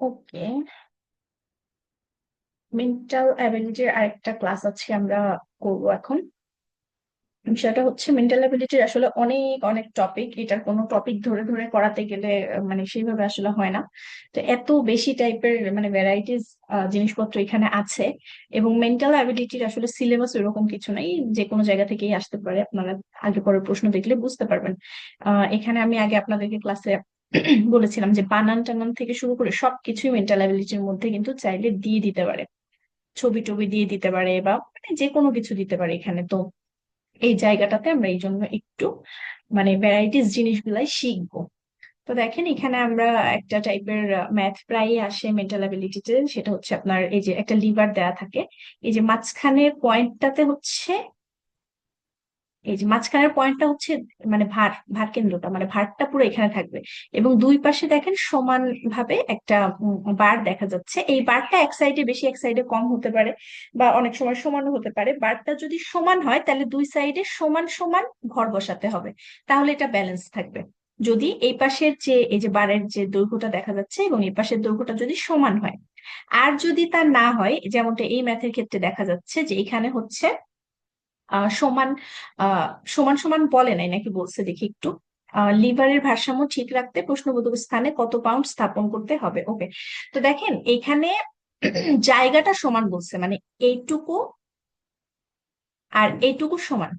ওকে, mental অ্যাবিলিটির আরেকটা class আছে আমরা করবো এখন। বিষয়টা হচ্ছে মেন্টাল অ্যাবিলিটির আসলে অনেক অনেক টপিক, এটার কোনো টপিক ধরে ধরে করাতে গেলে মানে সেইভাবে আসলে হয় না। তো এত বেশি টাইপের মানে ভ্যারাইটিস জিনিসপত্র এখানে আছে। এবং মেন্টাল অ্যাবিলিটির আসলে সিলেবাস এরকম কিছু নাই, যে কোনো জায়গা থেকেই আসতে পারে, আপনারা আগে পরে প্রশ্ন দেখলে বুঝতে পারবেন। এখানে আমি আগে আপনাদেরকে ক্লাসে বলেছিলাম যে বানান টানান থেকে শুরু করে সবকিছুই মেন্টাল অ্যাবিলিটির মধ্যে কিন্তু চাইলে দিয়ে দিতে পারে। ছবি টবি দিয়ে দিতে পারে বা মানে যে কোনো কিছু দিতে পারে এখানে। তো এই জায়গাটাতে আমরা এই জন্য একটু মানে ভ্যারাইটিস জিনিসগুলাই শিখবো। তো দেখেন এখানে আমরা একটা টাইপের ম্যাথ প্রায়ই আসে মেন্টাল অ্যাবিলিটিতে, সেটা হচ্ছে আপনার এই যে একটা লিভার দেয়া থাকে, এই যে মাঝখানের পয়েন্টটাতে হচ্ছে, এই যে মাঝখানের পয়েন্টটা হচ্ছে মানে ভার, ভার কেন্দ্রটা মানে ভারটা পুরো এখানে থাকবে। এবং দুই পাশে দেখেন সমান ভাবে একটা বার দেখা যাচ্ছে। এই বারটা এক সাইডে বেশি এক সাইডে কম হতে পারে, বা অনেক সময় সমানও হতে পারে। বারটা যদি সমান হয় তাহলে দুই সাইডে সমান সমান ভর বসাতে হবে, তাহলে এটা ব্যালেন্স থাকবে। যদি এই পাশের যে এই যে বারের যে দৈর্ঘ্যটা দেখা যাচ্ছে এবং এই পাশের দৈর্ঘ্যটা যদি সমান হয়, আর যদি তা না হয়, যেমনটা এই ম্যাথের ক্ষেত্রে দেখা যাচ্ছে যে এখানে হচ্ছে সমান আহ সমান সমান বলে নাই নাকি বলছে দেখি একটু। লিভারের ভারসাম্য ঠিক রাখতে প্রশ্নবোধক স্থানে কত পাউন্ড স্থাপন করতে হবে। ওকে, তো দেখেন এইখানে জায়গাটা সমান বলছে, মানে এইটুকু আর এইটুকু সমান।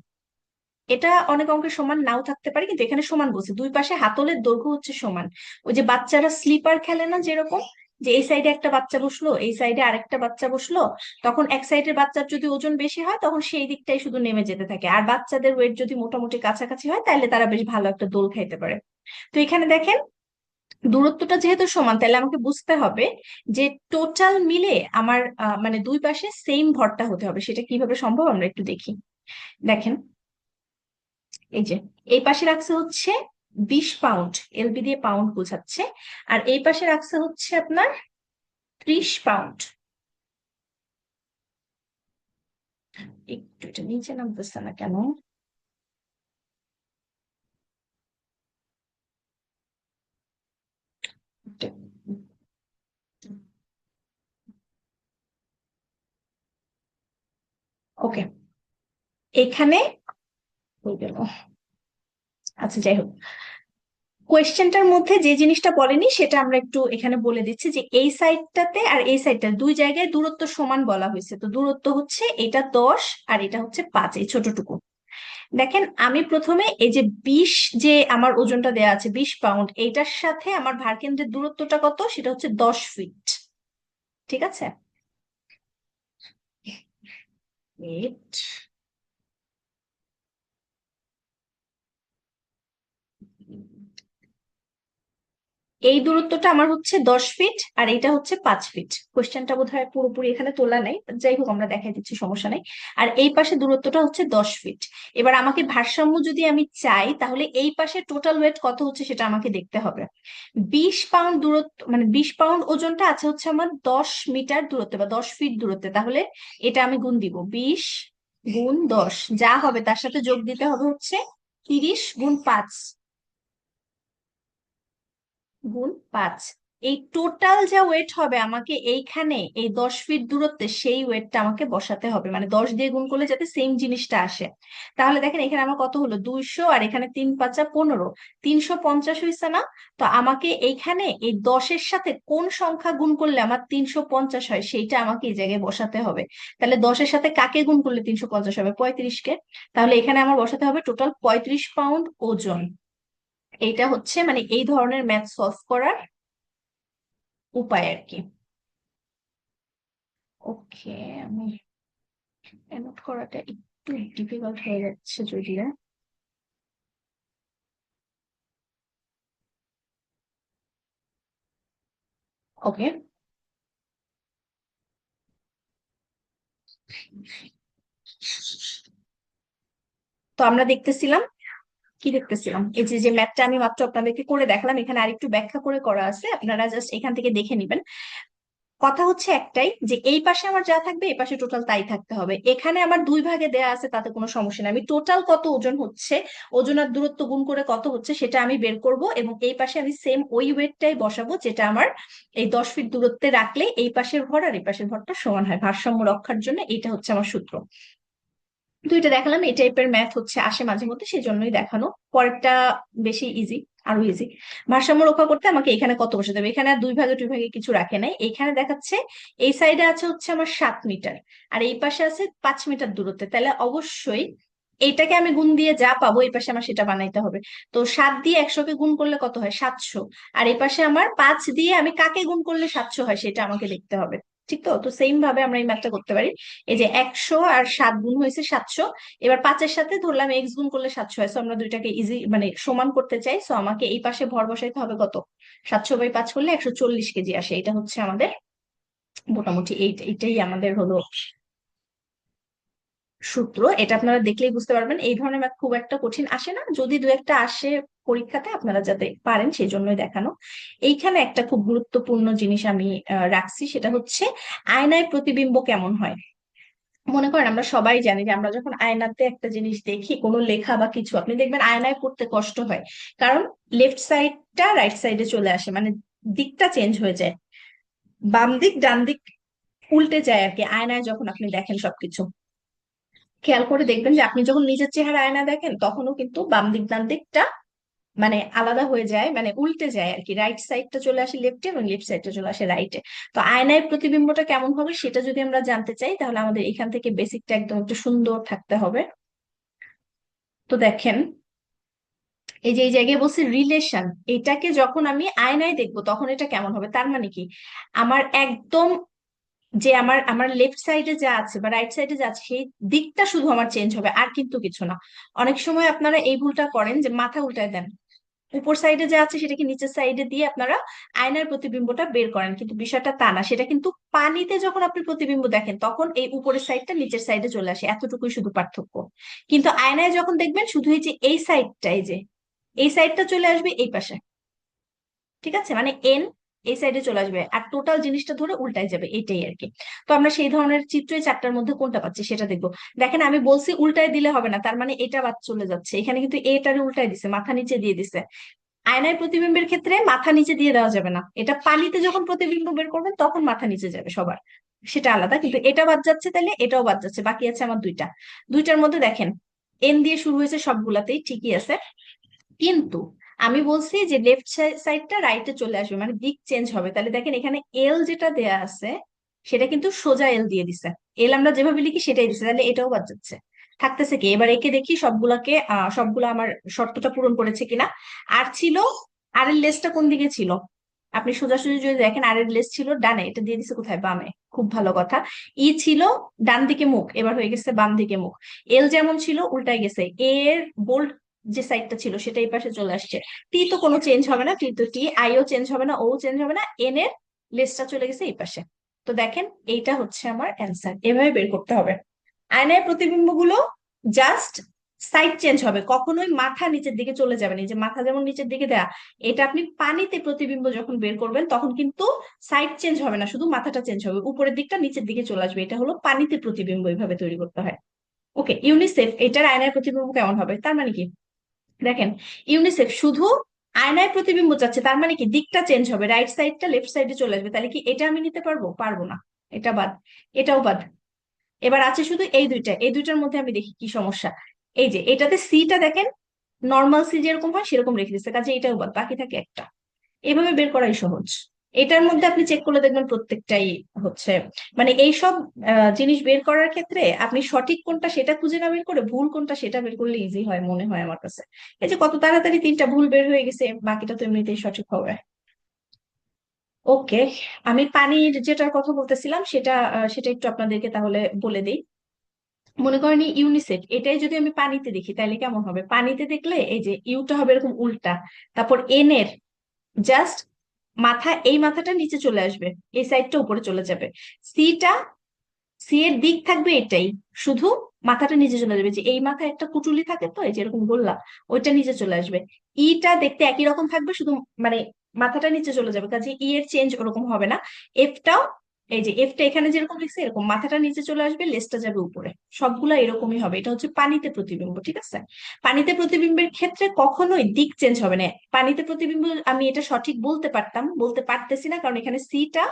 এটা অনেক অঙ্কের সমান নাও থাকতে পারে, কিন্তু এখানে সমান বলছে। দুই পাশে হাতলের দৈর্ঘ্য হচ্ছে সমান। ওই যে বাচ্চারা স্লিপার খেলে না, যেরকম যে এই সাইডে একটা বাচ্চা বসলো, এই সাইডে আরেকটা বাচ্চা বসলো, তখন এক সাইডের বাচ্চার যদি ওজন বেশি হয় তখন সেই দিকটাই শুধু নেমে যেতে থাকে, আর বাচ্চাদের ওয়েট যদি মোটামুটি কাছাকাছি হয় তাহলে তারা বেশ ভালো একটা দোল খাইতে পারে। তো এখানে দেখেন দূরত্বটা যেহেতু সমান, তাহলে আমাকে বুঝতে হবে যে টোটাল মিলে আমার মানে দুই পাশে সেম ভরটা হতে হবে। সেটা কিভাবে সম্ভব আমরা একটু দেখি। দেখেন এই যে এই পাশে রাখছে হচ্ছে 20 পাউন্ড, এলবি দিয়ে পাউন্ড বোঝাচ্ছে। আর এই পাশে রাখছে হচ্ছে আপনার 30 পাউন্ড। একটু এটা নিচে নামতেছে না কেন? ওকে, এখানে হয়ে গেল। আচ্ছা যাই হোক, কোয়েশ্চেনটার মধ্যে যে জিনিসটা বলেনি সেটা আমরা একটু এখানে বলে দিচ্ছি, যে এই সাইডটাতে আর এই সাইডটা দুই জায়গায় দূরত্ব সমান বলা হয়েছে। তো দূরত্ব হচ্ছে এটা 10 আর এটা হচ্ছে 5, এই ছোটটুকু। দেখেন আমি প্রথমে এই যে 20, যে আমার ওজনটা দেয়া আছে 20 পাউন্ড, এইটার সাথে আমার ভারকেন্দ্রের দূরত্বটা কত, সেটা হচ্ছে 10 ফিট। ঠিক আছে, ফিট। এই দূরত্বটা আমার হচ্ছে 10 ফিট আর এটা হচ্ছে 5 ফিট। কোশ্চেনটা বোধহয় পুরোপুরি এখানে তোলা নাই, যাই হোক আমরা দেখাই দিচ্ছি, সমস্যা নাই। আর এই পাশে দূরত্বটা হচ্ছে 10 ফিট। এবার আমাকে ভারসাম্য যদি আমি চাই, তাহলে এই পাশে টোটাল ওয়েট কত হচ্ছে সেটা আমাকে দেখতে হবে। 20 পাউন্ড দূরত্ব মানে 20 পাউন্ড ওজনটা আছে হচ্ছে আমার 10 মিটার দূরত্বে বা 10 ফিট দূরত্বে। তাহলে এটা আমি গুণ দিব, 20 গুণ 10 যা হবে তার সাথে যোগ দিতে হবে হচ্ছে 30 গুণ 5, গুণ 5। এই টোটাল যা ওয়েট হবে আমাকে এইখানে এই 10 ফিট দূরত্বে, সেই ওয়েটটা আমাকে বসাতে হবে, মানে 10 দিয়ে গুণ করলে যাতে সেম জিনিসটা আসে। তাহলে দেখেন এখানে আমার কত হলো, 200, আর এখানে 3 5 15, 350 হয়েছে না? তো আমাকে এইখানে এই 10-এর সাথে কোন সংখ্যা গুণ করলে আমার 350 হয় সেইটা আমাকে এই জায়গায় বসাতে হবে। তাহলে 10-এর সাথে কাকে গুণ করলে 350 হবে, 35-কে। তাহলে এখানে আমার বসাতে হবে টোটাল 35 পাউন্ড ওজন। এইটা হচ্ছে মানে এই ধরনের ম্যাথ সলভ করার উপায় আর কি। ওকে, আমি নোট করাটা একটু ডিফিকাল্ট হয়ে যাচ্ছে যদিও। ওকে, তো আমরা দেখতেছিলাম, কি দেখতেছিলাম, এই যে যে ম্যাথটা আমি মাত্র আপনাদেরকে করে দেখালাম, এখানে আরেকটু ব্যাখ্যা করে করা আছে, আপনারা জাস্ট এখান থেকে দেখে নিবেন। কথা হচ্ছে একটাই, যে এই পাশে আমার যা থাকবে এই পাশে টোটাল তাই থাকতে হবে। এখানে আমার দুই ভাগে দেয়া আছে, তাতে কোনো সমস্যা নেই। আমি টোটাল কত ওজন হচ্ছে, ওজন আর দূরত্ব গুণ করে কত হচ্ছে সেটা আমি বের করব, এবং এই পাশে আমি সেম ওই ওয়েটটাই বসাবো যেটা আমার এই 10 ফিট দূরত্বে রাখলে এই পাশের ভর আর এই পাশের ভরটা সমান হয়, ভারসাম্য রক্ষার জন্য। এইটা হচ্ছে আমার সূত্র। দুইটা দেখালাম, এই টাইপের ম্যাথ হচ্ছে আসে মাঝে মধ্যে, সেই জন্যই দেখানো। পরেরটা বেশি ইজি, আরো ইজি। ভারসাম্য রক্ষা করতে আমাকে এখানে কত বসে দেবে, এখানে আর দুই ভাগে দুই ভাগে কিছু রাখে নাই। এখানে দেখাচ্ছে এই সাইডে আছে হচ্ছে আমার 7 মিটার, আর এই পাশে আছে 5 মিটার দূরত্বে, তাহলে অবশ্যই এইটাকে আমি গুণ দিয়ে যা পাবো এই পাশে আমার সেটা বানাইতে হবে। তো 7 দিয়ে 100-কে গুণ করলে কত হয়, 700। আর এই পাশে আমার 5 দিয়ে আমি কাকে গুণ করলে 700 হয় সেটা আমাকে দেখতে হবে। ঠিক তো? তো সেম ভাবে আমরা এই ম্যাথটা করতে পারি। এই যে 100 আর 7 গুণ হয়েছে 700, এবার 5-এর সাথে ধরলাম এক্স গুণ করলে 700 হয়। So আমরা দুইটাকে ইজি মানে সমান করতে চাই, সো আমাকে এই পাশে ভর বসাইতে হবে কত, 700/5 করলে 140 কেজি আসে। এটা হচ্ছে আমাদের মোটামুটি এইটাই আমাদের হলো সূত্র। এটা আপনারা দেখলেই বুঝতে পারবেন। এই ধরনের ম্যাথ খুব একটা কঠিন আসে না, যদি দু একটা আসে পরীক্ষাতে আপনারা যাতে পারেন সেই জন্যই দেখানো। এইখানে একটা খুব গুরুত্বপূর্ণ জিনিস আমি রাখছি, সেটা হচ্ছে আয়নায় প্রতিবিম্ব কেমন হয়। মনে করেন আমরা সবাই জানি যে আমরা যখন আয়নাতে একটা জিনিস দেখি, কোনো লেখা বা কিছু, আপনি দেখবেন আয়নায় পড়তে কষ্ট হয়, কারণ লেফট সাইডটা রাইট সাইডে চলে আসে, মানে দিকটা চেঞ্জ হয়ে যায়, বাম দিক ডান দিক উল্টে যায় আর কি আয়নায় যখন আপনি দেখেন সবকিছু। খেয়াল করে দেখবেন যে আপনি যখন নিজের চেহারা আয়না দেখেন তখনও কিন্তু বাম দিক ডান দিকটা মানে আলাদা হয়ে যায়, মানে উল্টে যায় আর কি, রাইট সাইডটা চলে আসে লেফটে এবং লেফট সাইডটা চলে আসে রাইটে। তো আয়নায় প্রতিবিম্বটা কেমন হবে সেটা যদি আমরা জানতে চাই, তাহলে আমাদের এখান থেকে বেসিকটা একদম একটু সুন্দর থাকতে হবে। তো দেখেন, এই যে এই জায়গায় বলছে রিলেশন, এটাকে যখন আমি আয়নায় দেখবো তখন এটা কেমন হবে, তার মানে কি আমার একদম যে আমার আমার লেফট সাইডে যা আছে বা রাইট সাইডে যা আছে সেই দিকটা শুধু আমার চেঞ্জ হবে, আর কিন্তু কিছু না। অনেক সময় আপনারা এই ভুলটা করেন যে মাথা উল্টায় দেন, উপর সাইডে যা আছে সেটাকে নিচের সাইডে দিয়ে আপনারা আয়নার প্রতিবিম্বটা বের করেন, কিন্তু বিষয়টা তা না। সেটা কিন্তু পানিতে যখন আপনি প্রতিবিম্ব দেখেন তখন এই উপরের সাইডটা নিচের সাইডে চলে আসে, এতটুকুই শুধু পার্থক্য। কিন্তু আয়নায় যখন দেখবেন শুধু এই যে এই সাইডটা, এই যে এই সাইডটা চলে আসবে এই পাশে। ঠিক আছে, মানে এন এই সাইডে চলে আসবে আর টোটাল জিনিসটা ধরে উল্টাই যাবে, এটাই আর কি। তো আমরা সেই ধরনের চিত্র এই চারটার মধ্যে কোনটা পাচ্ছি সেটা দেখবো। দেখেন আমি বলছি উল্টাই দিলে হবে না, তার মানে এটা বাদ চলে যাচ্ছে, এখানে কিন্তু এটারে উল্টাই দিছে, মাথা নিচে দিয়ে দিছে। আয়নায় প্রতিবিম্বের ক্ষেত্রে মাথা নিচে দিয়ে দেওয়া যাবে না, এটা পানিতে যখন প্রতিবিম্ব বের করবেন তখন মাথা নিচে যাবে সবার, সেটা আলাদা। কিন্তু এটা বাদ যাচ্ছে, তাহলে এটাও বাদ যাচ্ছে, বাকি আছে আমার দুইটা। দুইটার মধ্যে দেখেন এন দিয়ে শুরু হয়েছে সবগুলাতেই, ঠিকই আছে। কিন্তু আমি বলছি যে লেফট সাইডটা রাইটে চলে আসবে, মানে দিক চেঞ্জ হবে। তাহলে দেখেন এখানে এল যেটা দেয়া আছে সেটা কিন্তু সোজা এল দিয়ে দিছে, এল আমরা যেভাবে লিখি সেটাই দিছে, তাহলে এটাও বাদ যাচ্ছে। থাকতেছে কি, এবার একে দেখি সবগুলাকে, সবগুলো আমার শর্তটা পূরণ করেছে কিনা। আর ছিল, আর এর লেসটা কোন দিকে ছিল, আপনি সোজাসুজি যদি দেখেন আর এর লেস ছিল ডানে, এটা দিয়ে দিছে কোথায়, বামে। খুব ভালো কথা। ই ছিল ডান দিকে মুখ, এবার হয়ে গেছে বাম দিকে মুখ। এল যেমন ছিল উল্টাই গেছে, এর বোল্ড যে সাইডটা ছিল সেটা এই পাশে চলে আসছে। টি তো কোনো চেঞ্জ হবে না, টি তো টি, আইও চেঞ্জ হবে না, ও চেঞ্জ হবে না, এন এর লেসটা চলে গেছে এই পাশে। তো দেখেন এইটা হচ্ছে আমার অ্যান্সার, এভাবে বের করতে হবে। আয়নায় প্রতিবিম্ব গুলো জাস্ট সাইড চেঞ্জ হবে, কখনোই মাথা নিচের দিকে চলে যাবে না। এই যে মাথা যেমন নিচের দিকে দেয়া, এটা আপনি পানিতে প্রতিবিম্ব যখন বের করবেন তখন কিন্তু সাইড চেঞ্জ হবে না, শুধু মাথাটা চেঞ্জ হবে, উপরের দিকটা নিচের দিকে চলে আসবে। এটা হলো পানিতে প্রতিবিম্ব, এইভাবে তৈরি করতে হয়। ওকে, ইউনিসেফ এটার আয়নায় প্রতিবিম্ব কেমন হবে, তার মানে কি দেখেন, ইউনিসেফ শুধু আয়নায় প্রতিবিম্ব চাচ্ছে, তার মানে কি দিকটা চেঞ্জ হবে, রাইট সাইডটা লেফট সাইডে চলে আসবে। তাহলে কি এটা আমি নিতে পারবো, পারবো না, এটা বাদ, এটাও বাদ। এবার আছে শুধু এই দুইটা, এই দুইটার মধ্যে আমি দেখি কি সমস্যা। এই যে এটাতে সিটা দেখেন নর্মাল সি যেরকম হয় সেরকম রেখে দিচ্ছে, কাজে এটাও বাদ, বাকি থাকে একটা। এভাবে বের করাই সহজ। এটার মধ্যে আপনি চেক করলে দেখবেন প্রত্যেকটাই হচ্ছে, মানে এইসব জিনিস বের করার ক্ষেত্রে আপনি সঠিক কোনটা সেটা খুঁজে না বের করে ভুল কোনটা সেটা বের করলে ইজি হয় মনে হয় আমার কাছে। এই যে কত তাড়াতাড়ি 3টা ভুল বের হয়ে গেছে, বাকিটা তো এমনিতেই সঠিক হবে। ওকে, আমি পানির যেটার কথা বলতেছিলাম সেটা একটু আপনাদেরকে তাহলে বলে দিই। মনে করেন ইউনিসেফ এটাই যদি আমি পানিতে দেখি তাহলে কেমন হবে, পানিতে দেখলে এই যে ইউটা হবে এরকম উল্টা, তারপর এন এর জাস্ট মাথা, এই মাথাটা নিচে চলে আসবে, এই সাইডটা উপরে চলে যাবে। সিটা, সি এর দিক থাকবে এটাই, শুধু মাথাটা নিচে চলে যাবে, যে এই মাথায় একটা কুটুলি থাকে তো এই যে এরকম গোল্লা, ওইটা নিচে চলে আসবে। ইটা দেখতে একই রকম থাকবে, শুধু মানে মাথাটা নিচে চলে যাবে, কাজে ই এর চেঞ্জ ওরকম হবে না। এফটাও এই যে এফটা এখানে যেরকম লিখছে এরকম মাথাটা নিচে চলে আসবে, লেজটা যাবে উপরে, সবগুলা এরকমই হবে। এটা হচ্ছে পানিতে প্রতিবিম্ব, ঠিক আছে? পানিতে প্রতিবিম্বের ক্ষেত্রে কখনোই দিক চেঞ্জ হবে না। পানিতে প্রতিবিম্ব আমি এটা সঠিক বলতে পারতাম, বলতে পারতেছি না, কারণ এখানে সিটা,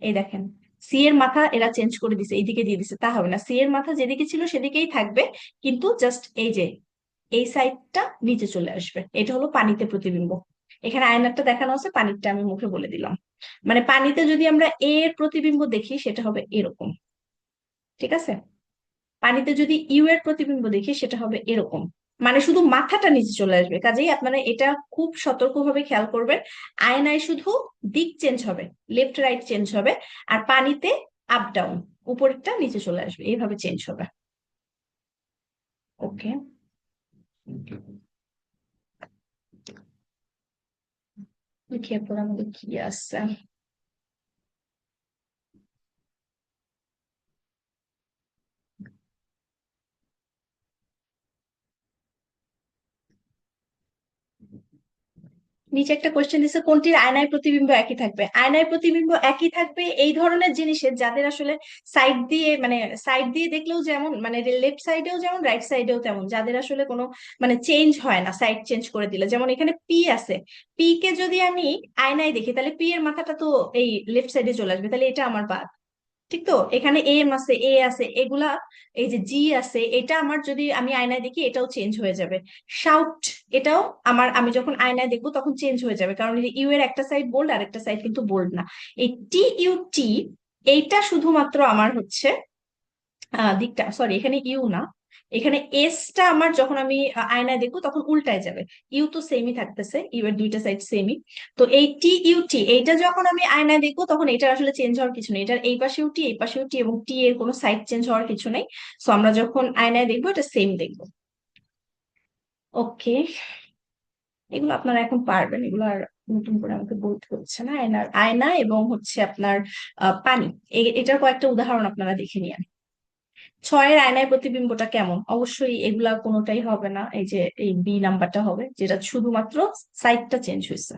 এই দেখেন, সি এর মাথা এরা চেঞ্জ করে দিছে, এইদিকে দিয়ে দিছে, তা হবে না। সি এর মাথা যেদিকে ছিল সেদিকেই থাকবে, কিন্তু জাস্ট এই যে এই সাইডটা নিচে চলে আসবে। এটা হলো পানিতে প্রতিবিম্ব। এখানে আয়নারটা দেখানো আছে, পানিরটা আমি মুখে বলে দিলাম। মানে পানিতে যদি আমরা এর প্রতিবিম্ব দেখি সেটা হবে এরকম, ঠিক আছে? পানিতে যদি ইউ এর প্রতিবিম্ব দেখি সেটা হবে এরকম। মানে শুধু মাথাটা নিচে চলে আসবে। কাজেই আপনারা এটা খুব সতর্কভাবে খেয়াল করবেন। আয়নায় শুধু দিক চেঞ্জ হবে, লেফট রাইট চেঞ্জ হবে, আর পানিতে আপ ডাউন, উপরেরটা নিচে চলে আসবে, এইভাবে চেঞ্জ হবে। ওকে, দেখি এরপর আমাদের কি আছে। নিচে একটা কোশ্চেন দিচ্ছে, কোনটির আয়নায় প্রতিবিম্ব একই থাকবে? আয়নায় প্রতিবিম্ব একই থাকবে এই ধরনের জিনিসের যাদের আসলে সাইড দিয়ে, মানে সাইড দিয়ে দেখলেও যেমন, মানে লেফট সাইডেও যেমন রাইট সাইডেও তেমন, যাদের আসলে কোনো মানে চেঞ্জ হয় না সাইড চেঞ্জ করে দিলে। যেমন এখানে পি আছে, পি কে যদি আমি আয়নায় দেখি তাহলে পি এর মাথাটা তো এই লেফট সাইডে চলে আসবে, তাহলে এটা আমার বাদ। ঠিক তো? এখানে এম আছে, এ আছে, এগুলা, এই যে জি আছে, এটা আমার যদি আমি আয়নায় দেখি এটাও চেঞ্জ হয়ে যাবে। শাউট, এটাও আমার, আমি যখন আয়নায় দেখবো তখন চেঞ্জ হয়ে যাবে, কারণ এই যে ইউ এর একটা সাইড বোল্ড আর একটা সাইড কিন্তু বোল্ড না। এই টি ইউ টি, এইটা শুধুমাত্র আমার হচ্ছে দিকটা, সরি এখানে ইউ না, এখানে এসটা আমার যখন আমি আয়নায় দেখবো তখন উল্টায় যাবে। ইউ তো সেমই থাকতেছে, ইউ এর দুইটা সাইড সেমই। তো এই টি ইউ টি এইটা যখন আমি আয়নায় দেখবো তখন এটার আসলে চেঞ্জ হওয়ার কিছু নেই, এটার এই পাশেও টি এই পাশেও টি, এবং টি এর কোনো সাইড চেঞ্জ হওয়ার কিছু নেই। সো আমরা যখন আয়নায় দেখবো এটা সেম দেখবো। ওকে, এগুলো আপনারা এখন পারবেন, এগুলো আর নতুন করে আমাকে বলতে হচ্ছে না। আয়নার আয়না এবং হচ্ছে আপনার পানি, এটার কয়েকটা উদাহরণ আপনারা দেখে নিন। ছয়ের আয়নায় প্রতিবিম্বটা কেমন? অবশ্যই এগুলা কোনোটাই হবে না, এই যে এই বি নাম্বারটা হবে, যেটা শুধুমাত্র সাইডটা চেঞ্জ হয়েছে।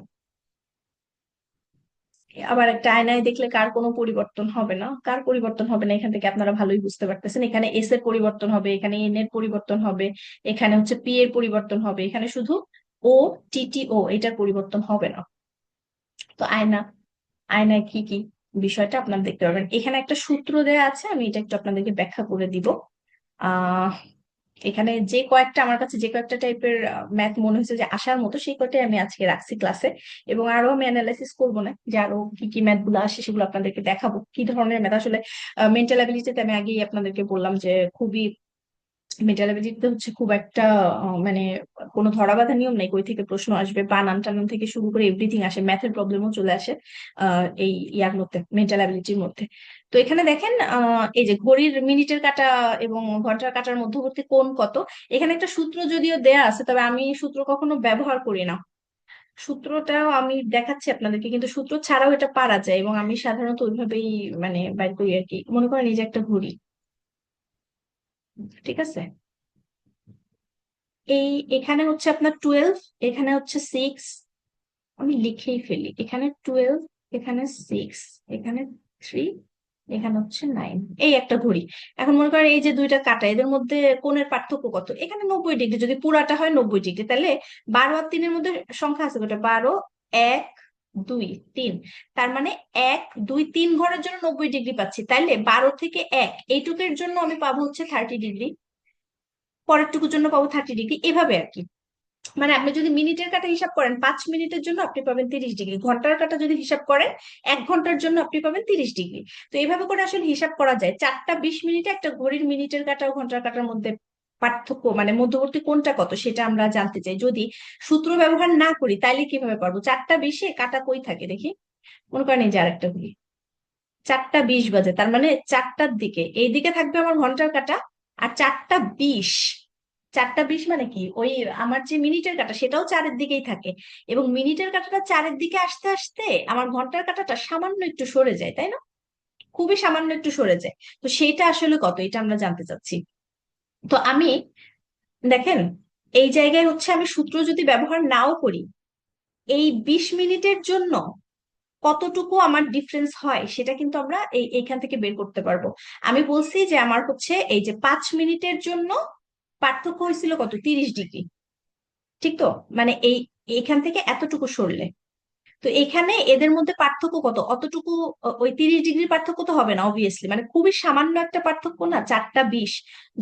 আবার একটা আয়নায় দেখলে কার কোনো পরিবর্তন হবে না, কার পরিবর্তন হবে না এখান থেকে আপনারা ভালোই বুঝতে পারতেছেন। এখানে এস এর পরিবর্তন হবে, এখানে এন এর পরিবর্তন হবে, এখানে হচ্ছে পি এর পরিবর্তন হবে, এখানে শুধু ও টি টি ও, এটার পরিবর্তন হবে না। তো আয়নায় কি কি বিষয়টা আপনারা দেখতে পারবেন। এখানে একটা সূত্র দেয়া আছে, আমি এটা একটু আপনাদেরকে ব্যাখ্যা করে দিব। আহ এখানে যে কয়েকটা আমার কাছে, যে কয়েকটা টাইপের ম্যাথ মনে হয়েছে যে আসার মতো, সেই কয়টাই আমি আজকে রাখছি ক্লাসে। এবং আরো আমি অ্যানালাইসিস করবো না, যে আরো কি কি ম্যাথ গুলো আসে সেগুলো আপনাদেরকে দেখাবো, কি ধরনের ম্যাথ আসলে। মেন্টাল অ্যাবিলিটিতে আমি আগেই আপনাদেরকে বললাম যে খুবই, মেন্টাল অ্যাবিলিটিতে হচ্ছে খুব একটা মানে কোনো ধরাবাঁধা নিয়ম নেই, কই থেকে প্রশ্ন আসবে, বানান টানান থেকে শুরু করে এভরিথিং আসে, ম্যাথের প্রবলেমও চলে আসে এই ইয়ার মধ্যে, মেন্টাল অ্যাবিলিটির মধ্যে। তো এখানে দেখেন এই যে ঘড়ির মিনিটের কাঁটা এবং ঘন্টার কাঁটার মধ্যবর্তী কোণ কত। এখানে একটা সূত্র যদিও দেয়া আছে, তবে আমি সূত্র কখনো ব্যবহার করি না। সূত্রটাও আমি দেখাচ্ছি আপনাদেরকে, কিন্তু সূত্র ছাড়াও এটা পারা যায়, এবং আমি সাধারণত ওইভাবেই মানে বাইর করি আর কি। মনে করেন এই যে একটা ঘড়ি, ঠিক আছে? এই এখানে হচ্ছে আপনার 12, এখানে হচ্ছে 6, আমি লিখেই ফেলি, এখানে 12, এখানে 6, এখানে 3, এখানে হচ্ছে 9, এই একটা ঘড়ি। এখন মনে করেন এই যে দুইটা কাটা, এদের মধ্যে কোণের পার্থক্য কত? এখানে 90 ডিগ্রি, যদি পুরাটা হয় 90 ডিগ্রি, তাহলে 12 আর 3-এর মধ্যে সংখ্যা আছে কটা? 12, 1, 2, 3। তার মানে 1, 2, 3 ঘরের জন্য 90 ডিগ্রি পাচ্ছি, তাইলে 12 থেকে 1 এইটুকের জন্য আমি পাবো হচ্ছে 30 ডিগ্রি, পরের টুকুর জন্য পাবো 30 ডিগ্রি, এভাবে আর কি। মানে আপনি যদি মিনিটের কাটা হিসাব করেন 5 মিনিটের জন্য আপনি পাবেন 30 ডিগ্রি, ঘন্টার কাটা যদি হিসাব করেন 1 ঘন্টার জন্য আপনি পাবেন 30 ডিগ্রি। তো এইভাবে করে আসলে হিসাব করা যায়। 4টা 20 মিনিটে একটা ঘড়ির মিনিটের কাটা ও ঘন্টার কাটার মধ্যে পার্থক্য, মানে মধ্যবর্তী কোণটা কত সেটা আমরা জানতে চাই। যদি সূত্র ব্যবহার না করি তাইলে কিভাবে পারবো? 4টা 20-এ কাটা কই থাকে দেখি। মনে করেন এই যে আরেকটা ঘড়ি, 4টা 20 বাজে, তার মানে 4টার দিকে এই দিকে থাকবে আমার ঘন্টার কাটা, আর 4টা 20, 4টা 20 মানে কি, ওই আমার যে মিনিটের কাটা সেটাও 4-এর দিকেই থাকে, এবং মিনিটের কাটাটা 4-এর দিকে আসতে আসতে আমার ঘন্টার কাটাটা সামান্য একটু সরে যায়, তাই না? খুবই সামান্য একটু সরে যায়। তো সেইটা আসলে কত, এটা আমরা জানতে চাচ্ছি। তো আমি, দেখেন, এই জায়গায় হচ্ছে আমি সূত্র যদি ব্যবহার নাও করি, এই 20 মিনিটের জন্য কতটুকু আমার ডিফারেন্স হয় সেটা কিন্তু আমরা এইখান থেকে বের করতে পারবো। আমি বলছি যে আমার হচ্ছে এই যে 5 মিনিটের জন্য পার্থক্য হয়েছিল কত, 30 ডিগ্রি, ঠিক তো? মানে এইখান থেকে এতটুকু সরলে, তো এখানে এদের মধ্যে পার্থক্য কত, অতটুকু। ওই 30 ডিগ্রি পার্থক্য তো হবে না অবভিয়াসলি, মানে খুবই সামান্য একটা পার্থক্য না, 4টা 20।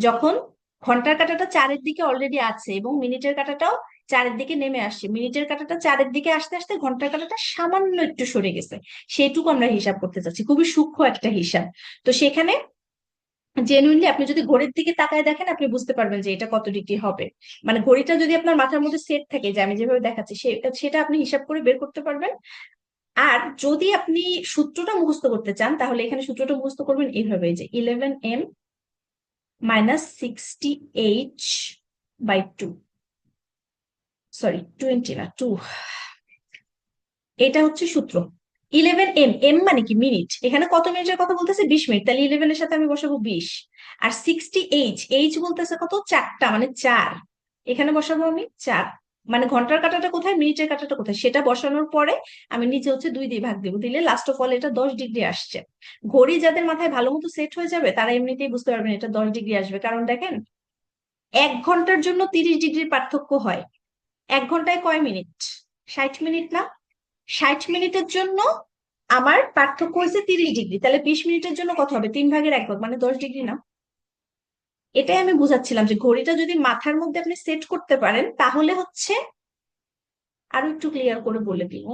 যখন ঘন্টার কাঁটাটা 4-এর দিকে অলরেডি আছে এবং মিনিটের কাঁটাটাও 4-এর দিকে নেমে আসছে, মিনিটের কাঁটাটা 4-এর দিকে আসতে আসতে ঘন্টার কাঁটাটা সামান্য একটু সরে গেছে, সেটুকু আমরা হিসাব করতে চাচ্ছি, খুবই সূক্ষ্ম একটা হিসাব। তো সেখানে জেনুইনলি আপনি যদি ঘড়ির দিকে তাকায় দেখেন, আপনি বুঝতে পারবেন যে এটা কত ডিগ্রি হবে। মানে ঘড়িটা যদি আপনার মাথার মধ্যে সেট থাকে, যে আমি যেভাবে দেখাচ্ছি, সেটা আপনি হিসাব করে বের করতে পারবেন। আর যদি আপনি সূত্রটা মুখস্থ করতে চান, তাহলে এখানে সূত্রটা মুখস্থ করবেন এইভাবে, যে 11m মাইনাস 68/2, সরি 20 না 2, এটা হচ্ছে সূত্র। 11m, এম মানে কি মিনিট, এখানে কত মিনিটের কথা বলতেছে, 20 মিনিট, তাহলে 11-এর সাথে আমি বসাবো 20। আর 60h, এইচ বলতেছে কত, 4টা মানে 4, এখানে বসাবো আমি 4। মানে ঘন্টার কাঁটাটা কোথায়, মিনিটের কাঁটাটা কোথায়, সেটা বসানোর পরে আমি নিচে হচ্ছে 2 দিয়ে ভাগ দেবো, দিলে লাস্ট অফ অল এটা 10 ডিগ্রি আসছে। ঘড়ি যাদের মাথায় ভালো মতো সেট হয়ে যাবে তারা এমনিতেই বুঝতে পারবেন এটা 10 ডিগ্রি আসবে, কারণ দেখেন 1 ঘন্টার জন্য 30 ডিগ্রির পার্থক্য হয়। 1 ঘন্টায় কয় মিনিট, 60 মিনিট না? 60 মিনিটের জন্য আমার পার্থক্য হয়েছে 30 ডিগ্রি, তাহলে 20 মিনিটের জন্য কত হবে, 3/1 মানে 10 ডিগ্রি না? এটাই আমি বুঝাচ্ছিলাম যে ঘড়িটা যদি মাথার মধ্যে আপনি সেট করতে পারেন তাহলে হচ্ছে, আরো একটু ক্লিয়ার করে বলে দিব,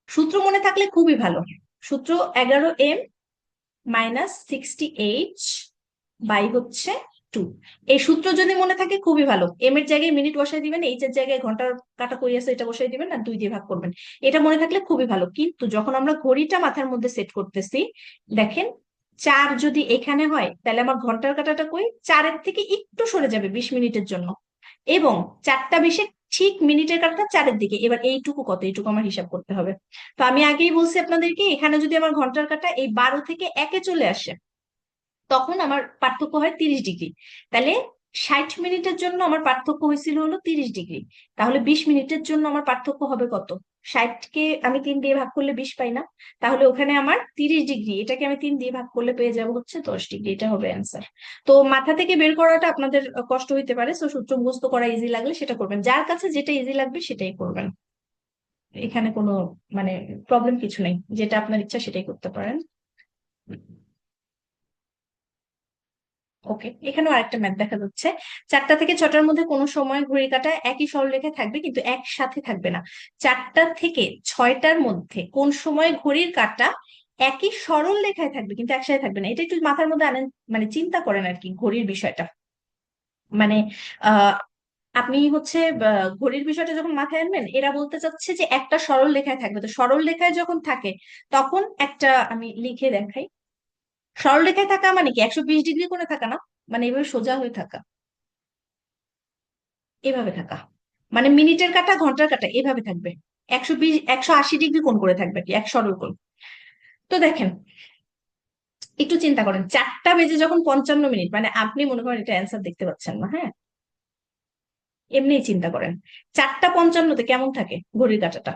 সূত্র মনে থাকলে খুবই ভালো। সূত্র 11m মাইনাস 68/2। এই সূত্র যদি মনে থাকে খুবই ভালো, এম এর জায়গায় মিনিট বসাই দিবেন, এইচ এর জায়গায় ঘন্টার কাটা কই আছে এটা বসাই দিবেন, আর 2 দিয়ে ভাগ করবেন। এটা মনে থাকলে খুবই ভালো। কিন্তু যখন আমরা ঘড়িটা মাথার মধ্যে সেট করতেছি, দেখেন 4 যদি এখানে হয় তাহলে আমার ঘন্টার কাটাটা কই, 4-এর থেকে একটু সরে যাবে 20 মিনিটের জন্য, এবং 4টা 20-এ ঠিক মিনিটের কাটাটা 4-এর দিকে। এবার এইটুকু কত, এইটুকু আমার হিসাব করতে হবে। তো আমি আগেই বলছি আপনাদেরকে, এখানে যদি আমার ঘন্টার কাটা এই 12 থেকে 1-এ চলে আসে, তখন আমার পার্থক্য হয় 30 ডিগ্রি। তাহলে 60 মিনিটের জন্য আমার পার্থক্য হয়েছিল হলো 30 ডিগ্রি, তাহলে 20 মিনিটের জন্য আমার পার্থক্য হবে কত, 60কে আমি 3 দিয়ে ভাগ করলে 20 পাই না? তাহলে ওখানে আমার 30 ডিগ্রি, এটাকে আমি 3 দিয়ে ভাগ করলে পেয়ে যাবো হচ্ছে 10 ডিগ্রি, এটা হবে অ্যান্সার। তো মাথা থেকে বের করাটা আপনাদের কষ্ট হইতে পারে, তো সূত্র মুখস্থ করা ইজি লাগলে সেটা করবেন, যার কাছে যেটা ইজি লাগবে সেটাই করবেন। এখানে কোনো মানে প্রবলেম কিছু নেই, যেটা আপনার ইচ্ছা সেটাই করতে পারেন। ওকে, এখানেও আরেকটা ম্যাথ দেখা যাচ্ছে। 4টা থেকে 6টার মধ্যে কোনো সময় ঘড়ির কাঁটা একই সরলরেখায় থাকবে কিন্তু একসাথে থাকবে না। 4টা থেকে 6টার মধ্যে কোন সময় ঘড়ির কাঁটা একই সরল রেখায় থাকবে কিন্তু একসাথে থাকবে না, এটা একটু মাথার মধ্যে আনেন, মানে চিন্তা করেন আর কি ঘড়ির বিষয়টা। মানে আহ আপনি হচ্ছে ঘড়ির বিষয়টা যখন মাথায় আনবেন, এরা বলতে চাচ্ছে যে একটা সরল রেখায় থাকবে, তো সরল রেখায় যখন থাকে তখন একটা, আমি লিখে দেখাই, সরলরেখায় থাকা মানে কি 120 ডিগ্রি কোণে থাকা না, মানে এভাবে সোজা হয়ে থাকা, এভাবে থাকা, মানে মিনিটের কাঁটা ঘন্টার কাঁটা এভাবে থাকবে, 180 ডিগ্রি কোণ করে থাকবে কি, এক সরল কোণ। তো দেখেন, একটু চিন্তা করেন, 4টা যখন 55 মিনিট, মানে আপনি মনে করেন এটা অ্যান্সার দেখতে পাচ্ছেন না, হ্যাঁ, এমনিই চিন্তা করেন 4টা 55-তে কেমন থাকে ঘড়ির কাঁটাটা,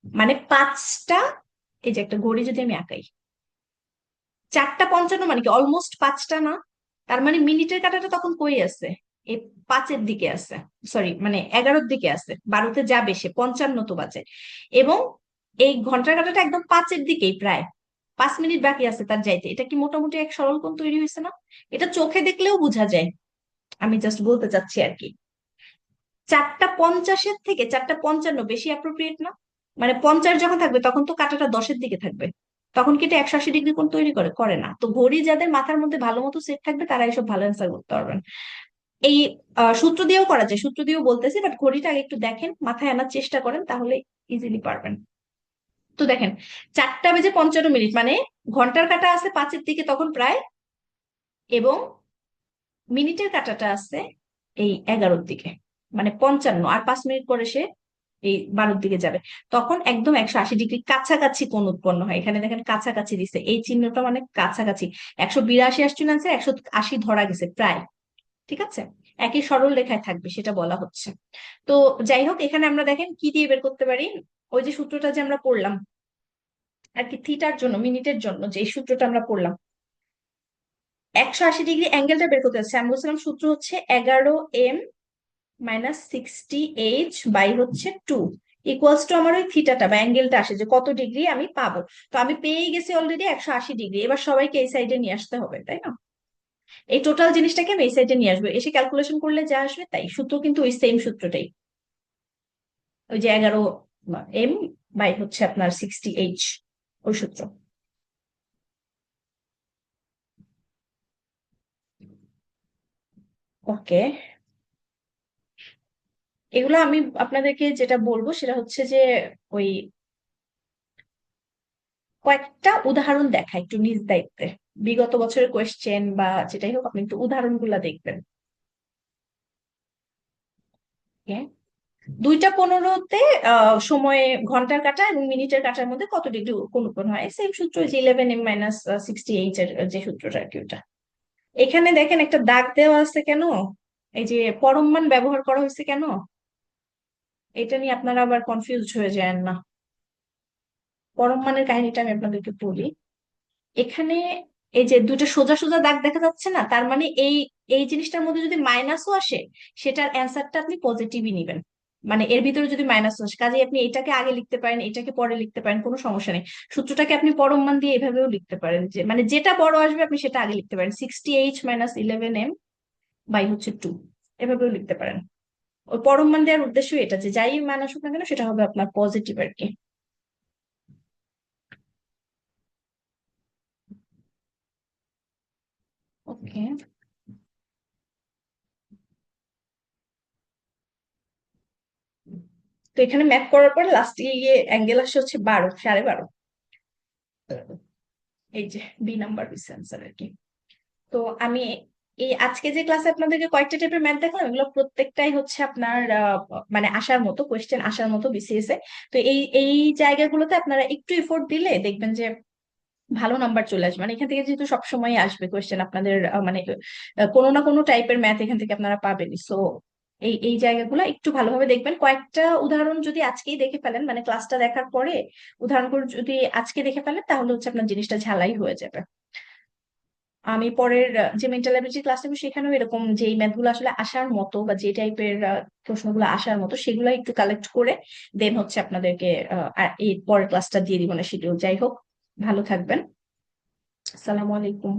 মানে 5টা, এই যে একটা ঘড়ি যদি আমি আঁকাই, 4টা 55 মানে কি অলমোস্ট 5টা না? তার মানে মিনিটের কাঁটাটা তখন কই আছে, এই 5-এর দিকে আছে, সরি মানে 11-এর দিকে আছে, 12-তে যাবে সে, 55 তো বাজে, এবং এই ঘন্টার কাঁটাটা একদম 5-এর দিকেই, প্রায় 5 মিনিট বাকি আছে তার যাইতে, এটা কি মোটামুটি এক সরল কোণ তৈরি হয়েছে না? এটা চোখে দেখলেও বোঝা যায়, আমি জাস্ট বলতে চাচ্ছি আর কি। 4টা 50-এর থেকে 4টা 55 বেশি অ্যাপ্রোপ্রিয়েট না? মানে 50 যখন থাকবে তখন তো কাঁটাটা 10-এর দিকে থাকবে, তখন কি এটা 180 ডিগ্রি কোণ তৈরি করে, করে না? তো ঘড়ি যাদের মাথার মধ্যে ভালো মতো সেট থাকবে তারা এসব ভালো অ্যান্সার করতে পারবেন। এই সূত্র দিয়েও করা যায়, সূত্র দিয়েও বলতেছি, বাট ঘড়িটা আগে একটু দেখেন, মাথায় আনার চেষ্টা করেন, তাহলে ইজিলি পারবেন। তো দেখেন, 4টা 55 মানে ঘন্টার কাঁটা আছে 5-এর দিকে তখন প্রায়, এবং মিনিটের কাঁটাটা আছে এই 11-এর দিকে, মানে 55, আর 5 মিনিট পরে সে এই 12-এর দিকে যাবে, তখন একদম 180 ডিগ্রি কাছাকাছি কোণ উৎপন্ন হয়। এখানে দেখেন কাছাকাছি দিছে, এই চিহ্নটা মানে কাছাকাছি, 182 আসছে না, 180 ধরা গেছে প্রায়, ঠিক আছে। একই সরল রেখায় থাকবে সেটা বলা হচ্ছে। তো যাই হোক, এখানে আমরা দেখেন কি দিয়ে বের করতে পারি। ওই যে সূত্রটা যে আমরা পড়লাম আর কি, থিটার জন্য, মিনিটের জন্য যে সূত্রটা আমরা পড়লাম, 180 ডিগ্রি অ্যাঙ্গেলটা বের করতে হচ্ছে। আমি বলছিলাম সূত্র হচ্ছে 11m - 60h বাই হচ্ছে 2 ইকুয়ালস টু আমার ওই থিটাটা বা অ্যাঙ্গেলটা আসে যে কত ডিগ্রি আমি পাবো। তো আমি পেয়ে গেছি অলরেডি 180 ডিগ্রি। এবার সবাইকে এই সাইডে নিয়ে আসতে হবে, তাই না? এই টোটাল জিনিসটাকে আমি এই সাইডে নিয়ে আসবো, এসে ক্যালকুলেশন করলে যা আসবে তাই। সূত্র কিন্তু ওই সেম সূত্রটাই, ওই যে 11m বাই হচ্ছে আপনার 60h, ওই সূত্র। ওকে, এগুলো আমি আপনাদেরকে যেটা বলবো সেটা হচ্ছে যে ওই কয়েকটা উদাহরণ দেখা একটু নিজ দায়িত্বে, বিগত বছরের কোয়েশ্চেন বা যেটাই হোক, আপনি একটু উদাহরণগুলো দেখবেন। Okay? 2টা 15-তে সময়ে ঘন্টার কাঁটা এবং মিনিটের কাঁটার মধ্যে কত ডিগ্রি কোণ উৎপন্ন হয়, সেম সূত্র, যে 11m - 60h এর যে সূত্রটা আর কি, ওটা। এখানে দেখেন একটা দাগ দেওয়া আছে কেন, এই যে পরম মান ব্যবহার করা হয়েছে কেন, এটা নিয়ে আপনারা আবার কনফিউজ হয়ে যায় না। পরম মানের কাহিনীটা আমি আপনাদেরকে বলি। এখানে এই যে দুটো সোজা সোজা দাগ দেখা যাচ্ছে না, তার মানে এই এই জিনিসটার মধ্যে যদি মাইনাসও আসে, সেটার অ্যান্সারটা আপনি পজিটিভই নিবেন। মানে এর ভিতরে যদি মাইনাস আসে, কাজে আপনি এটাকে আগে লিখতে পারেন, এটাকে পরে লিখতে পারেন, কোনো সমস্যা নেই। সূত্রটাকে আপনি পরম মান দিয়ে এভাবেও লিখতে পারেন, যে মানে যেটা বড় আসবে আপনি সেটা আগে লিখতে পারেন, 60h - 11m বাই হচ্ছে 2, এভাবেও লিখতে পারেন। ওই পরম মান দেওয়ার উদ্দেশ্য এটা যে যাই মান আসুক না কেন সেটা হবে আপনার পজিটিভ আর কি। ওকে, তো এখানে ম্যাথ করার পর লাস্টে গিয়ে অ্যাঙ্গেল আসে হচ্ছে 12, 12.5। এই যে বি নাম্বার আনসার আর কি। তো আমি এই আজকে যে ক্লাসে আপনাদেরকে কয়েকটা টাইপের ম্যাথ দেখালাম, এগুলো প্রত্যেকটাই হচ্ছে আপনার মানে আসার মতো, কোয়েশ্চেন আসার মতো বিসিএস এ। তো এই এই জায়গাগুলোতে আপনারা একটু এফোর্ট দিলে দেখবেন যে ভালো নাম্বার চলে আসবে। মানে এখান থেকে যেহেতু সবসময় আসবে কোয়েশ্চেন আপনাদের, মানে কোনো না কোনো টাইপের ম্যাথ এখান থেকে আপনারা পাবেনই। সো এই এই জায়গাগুলো একটু ভালোভাবে দেখবেন। কয়েকটা উদাহরণ যদি আজকেই দেখে ফেলেন, মানে ক্লাসটা দেখার পরে উদাহরণগুলো যদি আজকে দেখে ফেলেন, তাহলে হচ্ছে আপনার জিনিসটা ঝালাই হয়ে যাবে। আমি পরের যে মেন্টাল অ্যাবিলিটি ক্লাস নেবো সেখানেও এরকম যে ম্যাথ গুলো আসলে আসার মতো বা যে টাইপের প্রশ্নগুলো আসার মতো সেগুলো একটু কালেক্ট করে দেন হচ্ছে আপনাদেরকে এই পরের ক্লাসটা দিয়ে দিব না শিডিউল। যাই হোক, ভালো থাকবেন। আসসালামু আলাইকুম।